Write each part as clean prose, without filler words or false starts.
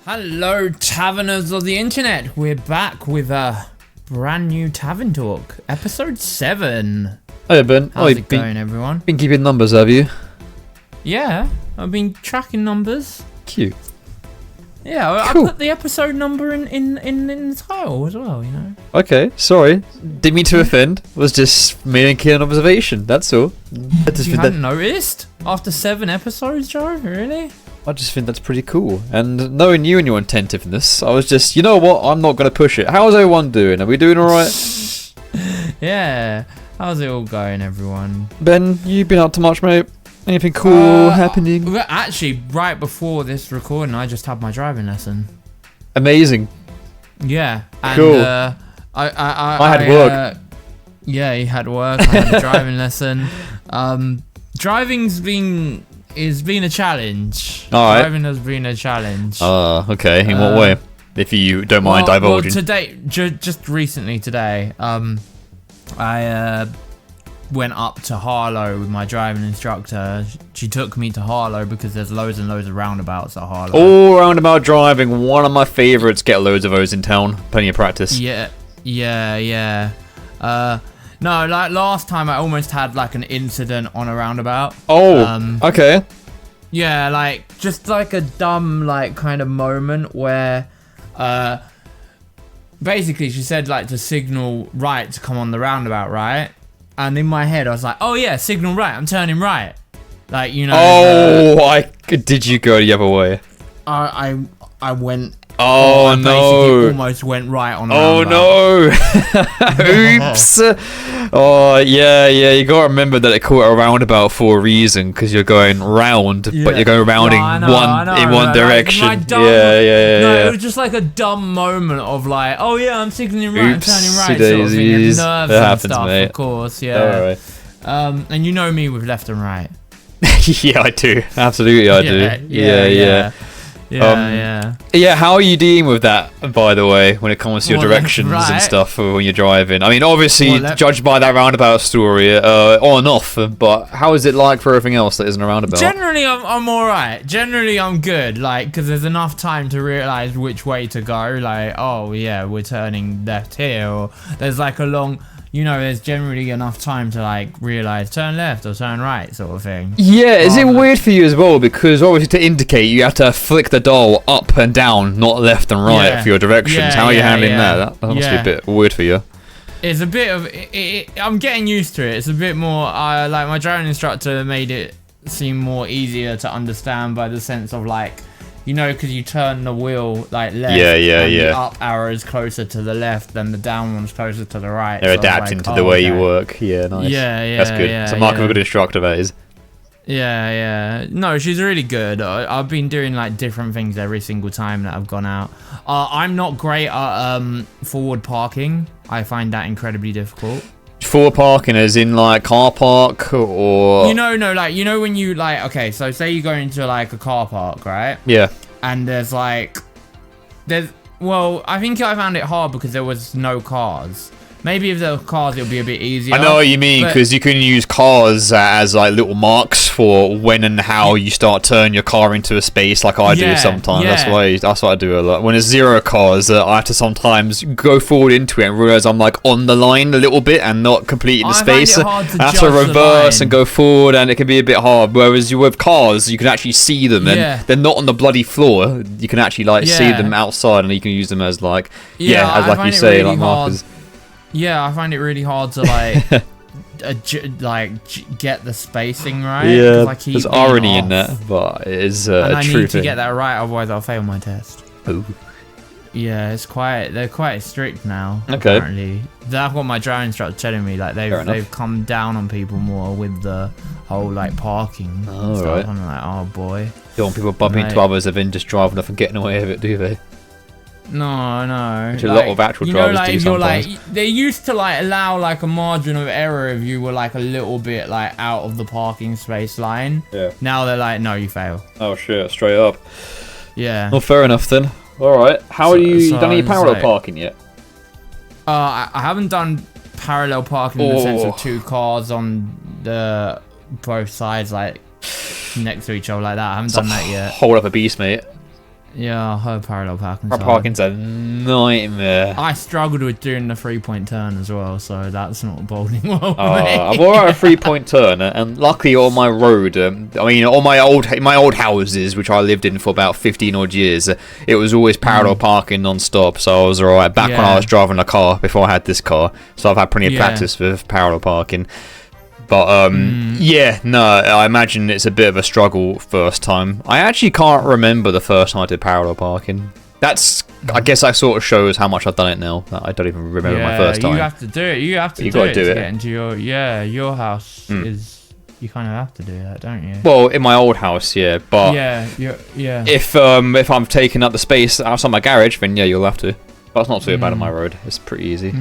Hello, taverners of the internet. We're back with a brand new Tavern Talk, episode 7. Hey Ben, How's it going, everyone? Been keeping numbers, have you? Yeah, I've been tracking numbers. Cute. Yeah, Cool. I put the episode number in the title as well, you know. Okay, sorry. Didn't mean to offend. Was just making an observation, that's all. You hadn't noticed? After 7 episodes, Joe? Really? I just think that's pretty cool. And knowing you and your attentiveness, I was just, you know what, I'm not going to push it. How's everyone doing? Are we doing alright? Yeah. How's it all going, everyone? Ben, you been up to much, mate? Anything cool happening? Well, actually, right before this recording, I just had my driving lesson. Amazing. Yeah. And, Cool. I had work. Yeah, he had work. I had a driving lesson. Driving's been a challenge. All right. Driving has been a challenge. Okay. In what way? If you don't mind divulging. Well, today, just recently today, I went up to Harlow with my driving instructor. She took me to Harlow because there's loads and loads of roundabouts at Harlow. All roundabout driving, one of my favourites. Get loads of those in town. Plenty of practice. Yeah. No, like last time I almost had like an incident on a roundabout. Oh, okay. Yeah, like just like a dumb like kind of moment where basically she said like to signal right to come on the roundabout, right? And in my head I was like, oh yeah, signal right, I'm turning right. Like, you know. Oh, did you go the other way? I went. Oh, I no. basically almost went right on the Oh roundabout. no. Oops. Oh yeah, you gotta remember that it called it a roundabout for a reason, because you're going round, but you're going round in one direction. Like, yeah. No, it was just like a dumb moment of like, oh yeah, I'm signaling right, I'm turning right, sort of thing. Daisies. And nerves That and happens, stuff, mate. of course, yeah. Alright. And you know me with left and right. Yeah, I do. Absolutely, I do. Yeah. Yeah, how are you dealing with that, by the way, when it comes to your directions and stuff when you're driving? I mean, obviously, judged by that roundabout story, on and off, but how is it like for everything else that isn't a roundabout? Generally, I'm alright. Generally, I'm good, like, because there's enough time to realise which way to go, like, oh, yeah, we're turning left here, or there's, like, a long... You know, there's generally enough time to like realise turn left or turn right, sort of thing. Yeah, is it weird for you as well? Because obviously to indicate, you have to flick the dial up and down, not left and right for your directions. How are you handling that? That must be a bit weird for you. It's a bit of I'm getting used to it. It's a bit more like my driving instructor made it seem more easier to understand by the sense of like, you know, because you turn the wheel like left, the up arrow is closer to the left, then the down one's closer to the right. They're adapting to the way you work. Yeah, nice. Yeah. That's good. It's a mark of a good instructor, that is. Yeah. No, she's really good. I've been doing like different things every single time that I've gone out. I'm not great at forward parking. I find that incredibly difficult. Forward parking as in like car park or... No, like, you know when you like, okay, so say you go into like a car park, right? Yeah. And well, I think I found it hard because there was no cars. Maybe if there were cars, it would be a bit easier. I know what you mean, because you can use cars as like little marks for when and how you start turning your car into a space, like I do sometimes. Yeah. That's what I do a lot. When there's 0 cars, I have to sometimes go forward into it and realize I'm like on the line a little bit and not completely in the space. I have to reverse and go forward, and it can be a bit hard. Whereas with cars, you can actually see them, and they're not on the bloody floor. You can actually like see them outside, and you can use them as like as like you say, like markers. Yeah, I find it really hard to like get the spacing right. Yeah, there's irony in that, but it is and a true thing. I need to get that right, otherwise I'll fail my test. Ooh. Yeah, they're quite strict now. Okay. Apparently, that's what my driving instructor telling me. Like they've come down on people more with the whole like parking. Oh, right. I'm like, oh boy. You don't want people bumping into others and then just driving off and getting away with it, do they? No. Which a lot of actual drivers do sometimes. They used to like allow like a margin of error if you were like a little bit like out of the parking space line. Yeah. Now they're like, no, you fail. Oh shit, straight up. Yeah. Well, fair enough then. Alright. How are you done any parallel parking yet? I haven't done parallel parking in the sense of 2 cars on the both sides like next to each other like that. I haven't done that yet. Hold up a beast, mate. Yeah, I heard parallel parking. Parking's a nightmare. I struggled with doing the 3-point turn as well, so that's not boding well for me. I'm alright at a 3-point turn, and luckily on my road, on my old houses, which I lived in for about 15 odd years, it was always parallel parking non-stop, so I was alright. Back when I was driving a car, before I had this car, so I've had plenty of practice with parallel parking. But, I imagine it's a bit of a struggle first time. I actually can't remember the first time I did parallel parking. I guess that sort of shows how much I've done it now. I don't even remember my first time. You have to do it. You have to do it to get into your house is... You kind of have to do that, don't you? Well, in my old house, yeah. But if I'm taking up the space outside my garage, then yeah, you'll have to. But it's not too bad on my road. It's pretty easy.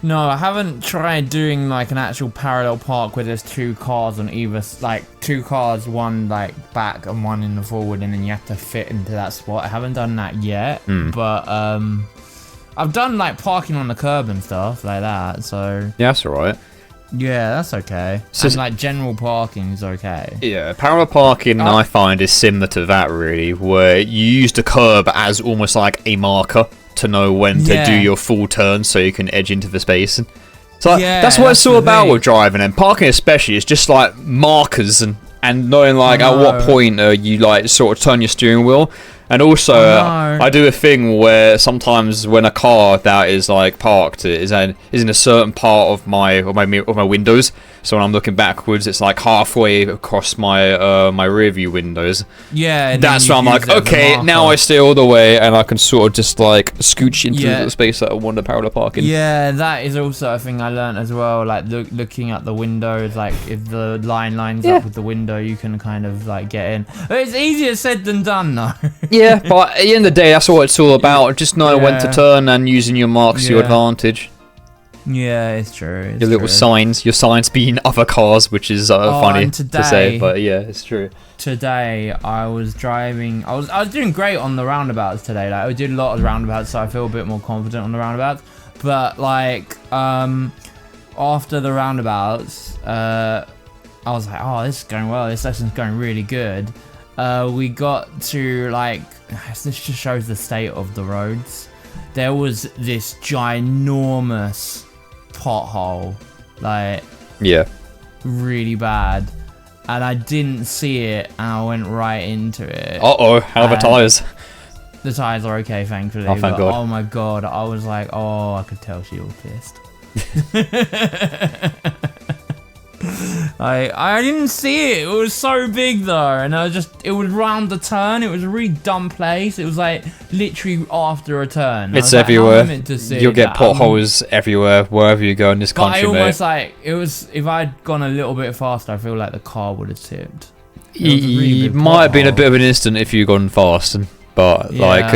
No, I haven't tried doing like an actual parallel park where there's 2 cars on either, like 2 cars, one like back and one in the forward, and then you have to fit into that spot. I haven't done that yet, but I've done like parking on the curb and stuff like that. So yeah, that's alright. Yeah, that's okay. So and like general parking is okay. Yeah, parallel parking I find is similar to that really, where you use the curb as almost like a marker to know when to do your full turn so you can edge into the space. So that's what it's all about with driving, and parking especially is just like markers and knowing like at what point you like sort of turn your steering wheel. And also I do a thing where sometimes when a car that is like parked is in a certain part of my windows, so when I'm looking backwards it's like halfway across my rear view windows. Yeah, that's where I'm like, okay, now I stay all the way and I can sort of just like scooch into the space that I want to parallel park in. Yeah, that is also a thing I learned as well, like looking at the windows, like if the line lines up with the window you can kind of like get in. It's easier said than done though. Yeah, but at the end of the day, that's what it's all about. Just knowing when to turn and using your marks to your advantage. Yeah, it's true. Your little signs. Your signs being other cars, which is funny to say, but yeah, it's true. Today, I was driving... I was doing great on the roundabouts today. Like, I did a lot of roundabouts, so I feel a bit more confident on the roundabouts. But, like, after the roundabouts, I was like, oh, this is going well. This session's going really good. We got to like, this just shows the state of the roads. There was this ginormous pothole, like really bad, and I didn't see it, and I went right into it. How are the tires? The tires are okay, thankfully. Oh, thank God. Oh my God, I was like, oh, I could tell she was pissed. I didn't see it. It was so big though, and it was round the turn. It was a really dumb place. It was like literally after a turn. It's everywhere. You'll get potholes everywhere wherever you go in this country, mate. Like it was. If I'd gone a little bit faster, I feel like the car would have tipped. It might have been a bit of an instant if you'd gone fast, but like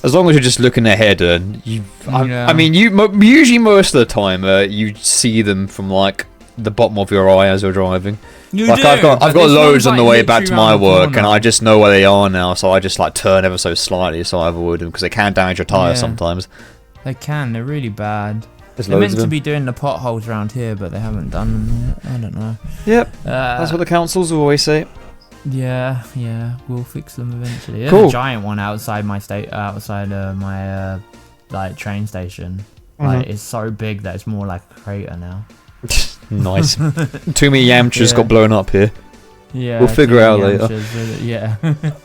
as long as you're just looking ahead, and I mean, usually most of the time you see them from like the bottom of your eye as you're driving. I've got loads on the way back to my work, and I just know where they are now, so I just like turn ever so slightly so I avoid them, because they can damage your tyres sometimes. They can. They're really bad. They're meant to be doing the potholes around here, but they haven't done them yet. I don't know. Yep. That's what the councils always say. Yeah, we'll fix them eventually. There's a giant one outside my like train station. Like it's so big that it's more like a crater now. Nice. Too many Yamchas got blown up here. Yeah, we'll figure it out later. Yeah.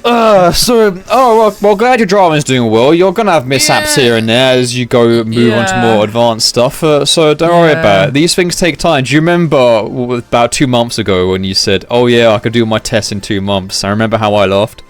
Well, glad your driving's doing well. You're gonna have mishaps here and there as you move on to more advanced stuff. So don't worry about it. These things take time. Do you remember about 2 months ago when you said, "Oh yeah, I could do my test in 2 months"? I remember how I laughed.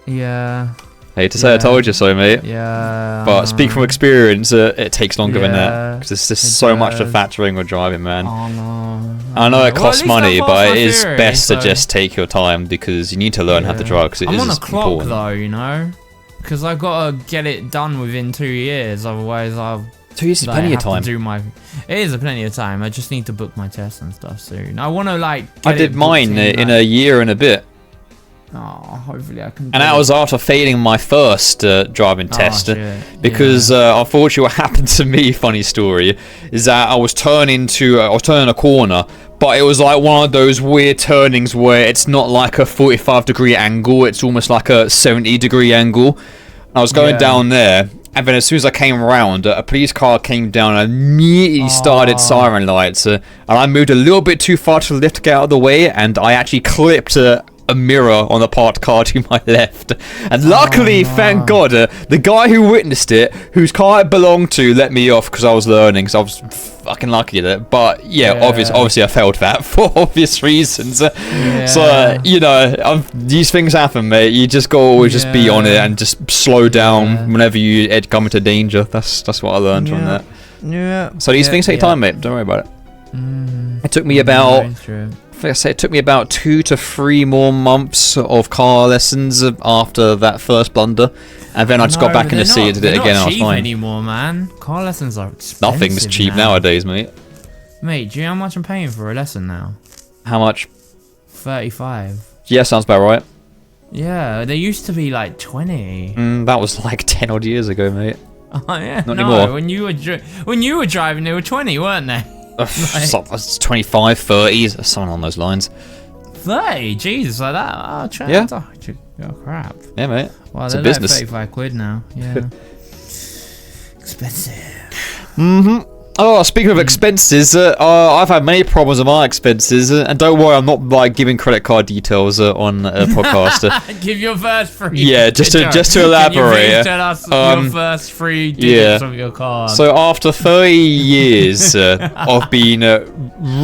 Yeah. I hate to say I told you so, mate. Yeah. But speak from experience, it takes longer than that, because there's just so much to factoring with driving, man. Oh no. I know it costs money, but it is best to just take your time, because you need to learn how to drive, because I'm on a clock important. though, you know, because I've got to get it done within 2 years, otherwise I'll. 2 years is plenty of time. It is plenty of time. I just need to book my tests and stuff soon. I want to like. I did mine in a year and a bit. hopefully I can. And that was after failing my first driving test. Because unfortunately what happened to me, funny story, is that I was turning a corner, but it was like one of those weird turnings where it's not like a 45-degree angle, it's almost like a 70-degree angle. I was going down there, and then as soon as I came around, a police car came down and immediately started siren lights. And I moved a little bit too far to the left to get out of the way, and I actually clipped a mirror on the parked car to my left. And luckily, thank God, the guy who witnessed it, whose car it belonged to, let me off because I was learning, because I was fucking lucky at it. But obviously I failed that for obvious reasons. So, these things happen, mate. You just got to always just be on it and just slow down whenever you come into danger. That's what I learned from that. Yeah. So these things take time, mate. Don't worry about it. It took me about... I say it took me about 2 to 3 more months of car lessons after that first blunder, and then I just got back in the seat and did it again. I was fine. Anymore, man. Car lessons are expensive. Nothing's cheap nowadays, mate. Mate, do you know how much I'm paying for a lesson now? How much? 35. Yeah, sounds about right. Yeah, they used to be like 20. That was like 10 odd years ago, mate. Oh yeah. Not anymore. When you were driving, they were 20, weren't they? 25, 30, something on those lines. 30? Jesus, like that? Oh, crap. Yeah, mate. Well, it's they're a business. like 35 quid now. Yeah. Expensive. Oh, speaking of expenses, I've had many problems with my expenses, and don't worry, I'm not like giving credit card details on a podcast. Give your first free. Yeah, just to elaborate. Can you tell us your first free digits of your card? So after 30 years of being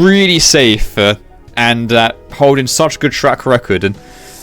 really safe and holding such good track record, and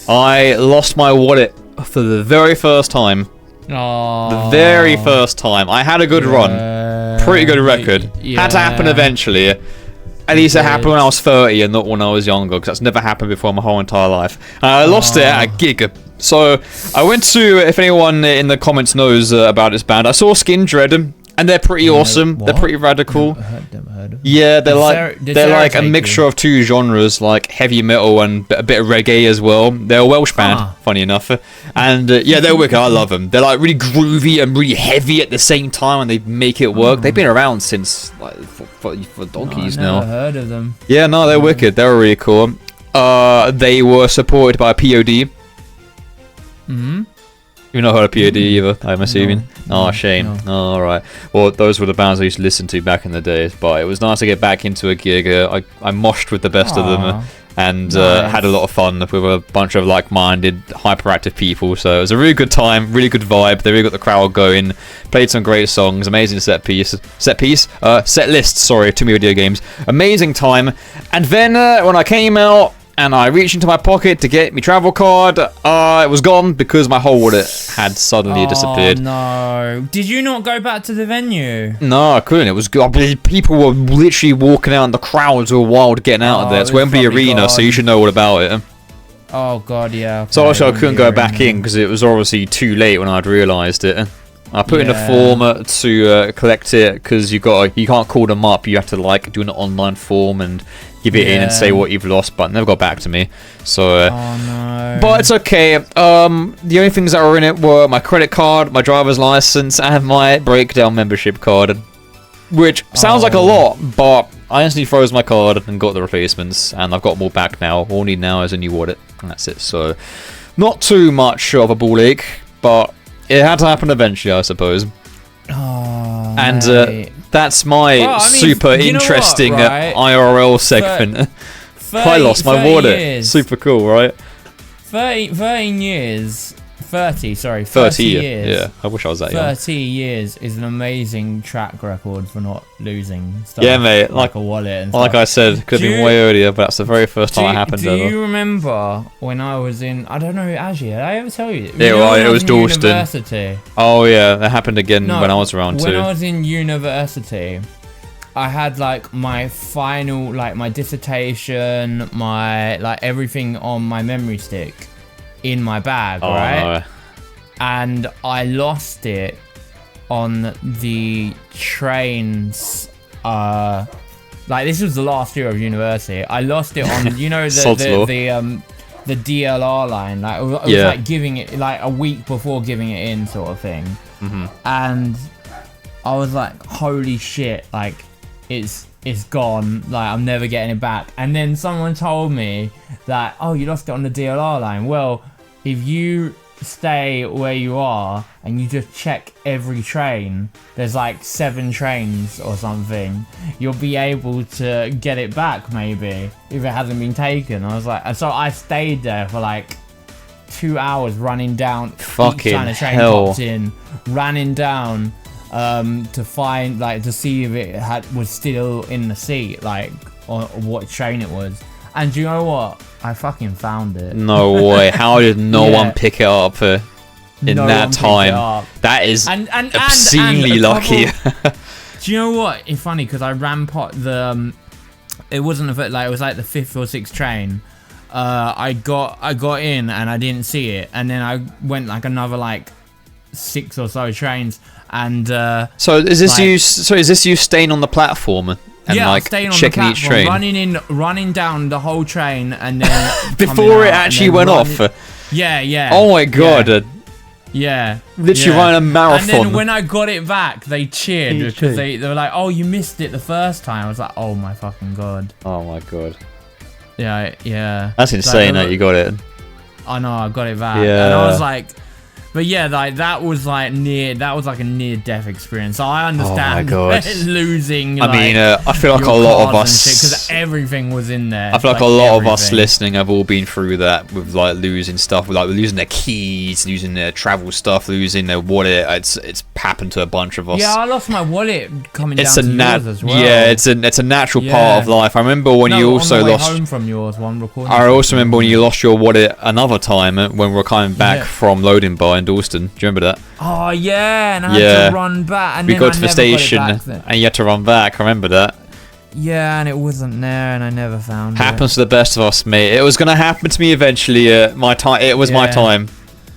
I lost my wallet for the very first time. The very first time. I had a good run. Pretty good record. Had to happen eventually. At least it happened when I was 30 and not when I was younger, because that's never happened before my whole entire life. And I lost it at a gig. So I went to, if anyone in the comments knows about this band, I saw Skin Dread, and they're pretty awesome. They're pretty radical. Never heard of them. Yeah, they're like a mixture of 2 genres, like heavy metal and a bit of reggae as well. They're a Welsh band, funny enough, and they're wicked. I love them. They're like really groovy and really heavy at the same time, and they make it work. They've been around since like for donkeys now. Never heard of them. Yeah, no, they're wicked. They're really cool. They were supported by POD. You've not heard of POD either, I'm assuming? No, shame. No. Oh, alright. Well, those were the bands I used to listen to back in the days, but it was nice to get back into a gig. I moshed with the best of them and had a lot of fun with a bunch of like-minded, hyperactive people, so it was a really good time, really good vibe. They really got the crowd going, played some great songs, amazing set list, sorry, too many video games. Amazing time. And then when I came out, and I reached into my pocket to get my travel card. It was gone because my whole wallet had suddenly disappeared. No. Did you not go back to the venue? No, I couldn't. It was people were literally walking out, and the crowds were wild getting out of there. It's Wembley Arena, so you should know all about it. Oh god, yeah. Okay. So also I couldn't go back in because it was obviously too late when I'd realised it. I put in a form to collect it because you can't call them up. You have to like do an online form and give it in and say what you've lost, but never got back to me. So, but it's okay. The only things that were in it were my credit card, my driver's license, and my breakdown membership card, which sounds like a lot, but I instantly froze my card and got the replacements, and I've got them all back now. All I need now is a new wallet, and that's it. So, not too much of a ball ache, but it had to happen eventually, I suppose. And that's my super interesting IRL segment. I lost my wallet. Years. Super cool, right? 13 years. 30 years. Yeah, I wish I was that young. 30 years is an amazing track record for not losing stuff. Yeah, mate. Like a wallet and like stuff. I said, could have been way earlier, but that's the very first time it happened ever. Do you remember when I was in... I don't know, actually, did I ever tell you? Yeah, right, it was Dalston. University. Oh, yeah, that happened again when I was around too. When I was in university, I had like my final, like my dissertation, my like everything on my memory stick in my bag, right? No. And I lost it on the trains. Like this was the last year of university. I lost it on, you know, the the DLR line. Like it was like giving it like a week before giving it in, sort of thing. And I was like, holy shit! Like it's gone. Like I'm never getting it back. And then someone told me that, oh, you lost it on the DLR line. Well, if you stay where you are and you just check every train, there's like 7 trains or something, you'll be able to get it back maybe if it hasn't been taken. I was like, and so I stayed there for like 2 hours running down, fucking each time the train hell popped in, running down to find, like, to see if it was still in the seat, like, or what train it was. And do you know what? I fucking found it. No way. How did no one pick it up in that time? That is obscenely lucky. Do you know what? It's funny because I ran the it wasn't it was like the 5th or 6th train. I got in and I didn't see it, and then I went like another like 6 or so trains, and so is this you staying on the platform and like staying on checking the each train, running down the whole train, and then before it actually went off? Yeah. Oh my god. Yeah. Literally running a marathon. And then when I got it back, they cheered because they were like, "Oh, you missed it the first time." I was like, "Oh my fucking god." Oh my god. Yeah. That's insane that you got it. I know, I got it back. Yeah. And I was like, but yeah, like that was like a near-death experience. So I understand losing. I mean, I feel like a lot of us, because everything was in there. I feel like a lot of us listening have all been through that with like losing stuff, like losing their keys, losing their travel stuff, losing their wallet. It's happened to a bunch of us. Yeah, I lost my wallet coming down to yours as well. Yeah, it's a natural part of life. I remember when you also lost home from yours one recording. I also remember when you lost your wallet another time when we were coming back from loading bar in Dalston. Do you remember that? Oh yeah, and I had to run back. And we got to the station and you had to run back. I remember that. Yeah, and it wasn't there, and I never found it. Happens to the best of us, mate. It was gonna happen to me eventually. My time. It was my time.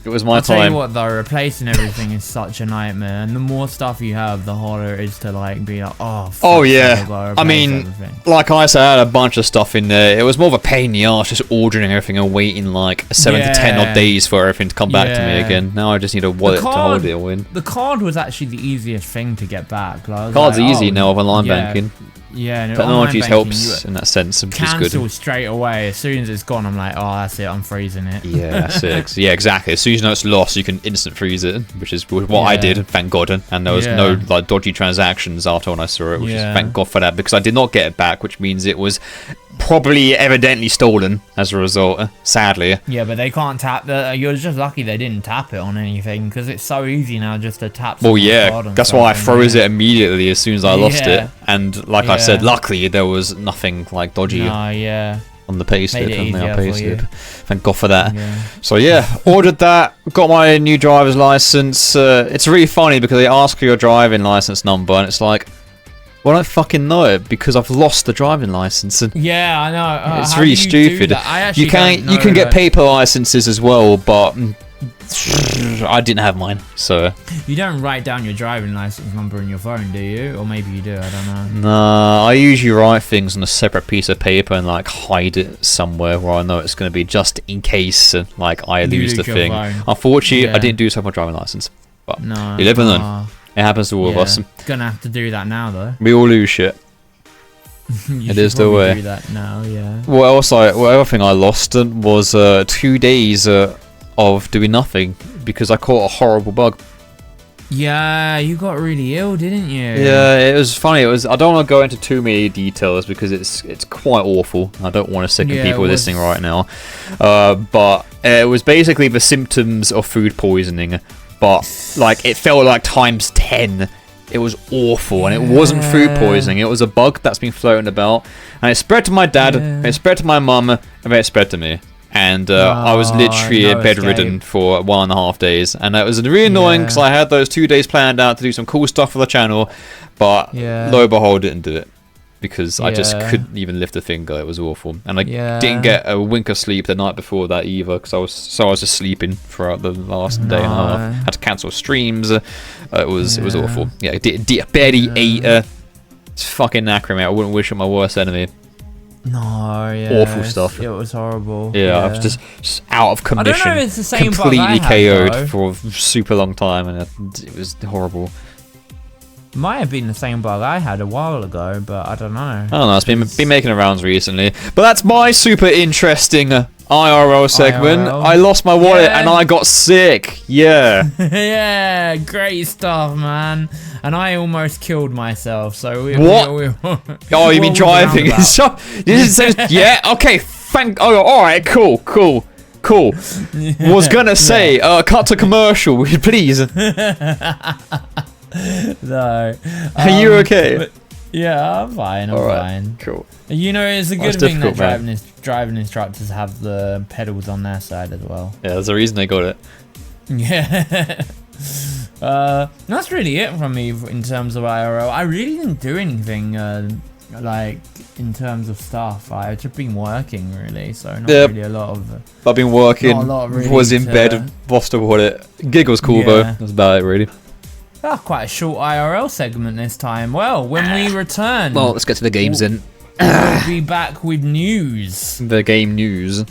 It was my time. I'll tell you what, though, replacing everything is such a nightmare, and the more stuff you have, the harder it is to like be like, oh yeah. I mean, everything. Like I said, I had a bunch of stuff in there. It was more of a pain in the arse just ordering everything and waiting like 7 to 10 odd days for everything to come back to me again. Now I just need a wallet to hold it all in. The card was actually the easiest thing to get back. Like, Card's easy now with online banking. Yeah, no, technology helps in that sense, which is good. Cancel straight away. As soon as it's gone, I'm like, oh, that's it. I'm freezing it. Yeah, that's it. Yeah, exactly. As soon as you know it's lost, you can instant freeze it, which is what I did. Thank God. And there was no like dodgy transactions after when I saw it, which is thank God for that, because I did not get it back, which means it was probably evidently stolen as a result, sadly. Yeah, but they can't tap you're just lucky they didn't tap it on anything, because it's so easy now just to tap. Well, yeah, that's why I froze it immediately as soon as I lost it. And like I said, luckily there was nothing like dodgy on the payslip, on our payslip. Thank God for that. So yeah, ordered that, got my new driver's license. It's really funny because they ask for your driving license number, and it's like, well, I don't fucking know it because I've lost the driving license. Yeah, I know. It's really stupid. You can get paper licenses as well, but I didn't have mine, so. You don't write down your driving license number in your phone, do you? Or maybe you do, I don't know. Nah, I usually write things on a separate piece of paper and like hide it somewhere where I know it's going to be just in case like I lose the thing. Unfortunately, I didn't do so with my driving license, but you live and learn. It happens to all of us. Gonna have to do that now, though. We all lose shit. It is the way. Do that now, yeah. What else? Other thing I lost was 2 days of doing nothing because I caught a horrible bug. Yeah, you got really ill, didn't you? Yeah, it was funny. I don't want to go into too many details because it's quite awful. I don't want to sicken people listening right now. But it was basically the symptoms of food poisoning. But like it felt like times 10. It was awful, and it wasn't food poisoning. It was a bug that's been floating about, and it spread to my dad, it spread to my mum, and then it spread to me. And I was literally bedridden for 1.5 days, and that was really annoying because I had those 2 days planned out to do some cool stuff for the channel, but lo and behold, didn't do it. Because I just couldn't even lift a finger. It was awful, and I didn't get a wink of sleep the night before that either, because I was just sleeping throughout the last day and a half. Had to cancel streams. It was awful. Yeah, barely ate. It's fucking knackering, mate. I wouldn't wish it my worst enemy. No, yeah. Awful stuff. It was horrible. Yeah, I was just out of commission. I don't know if it's the same completely bug I had, KO'd though. for a super long time, and it was horrible. Might have been the same bug I had a while ago, but I don't know. I don't know. It's been making the rounds recently. But that's my super interesting IRL segment. IRL. I lost my wallet and I got sick. Yeah. Yeah, great stuff, man. And I almost killed myself. So Oh, you mean driving? Yeah. Okay. Oh, all right. Cool. Was gonna say, cut to commercial, please. No. Are you okay? But, yeah, I'm fine. I'm fine. Cool. You know, it's a good thing that driving instructors have the pedals on their side as well. Yeah, there's a reason they got it. Yeah. That's really it from me in terms of IRL. I really didn't do anything like in terms of stuff. I've just been working really, so not really a lot of. I've been working. Really was in bed. Lost a wallet. Gig was cool though. That's about it really. Quite a short IRL segment this time. Well, when we return, well, let's get to the games then. We'll be back with news. The game news.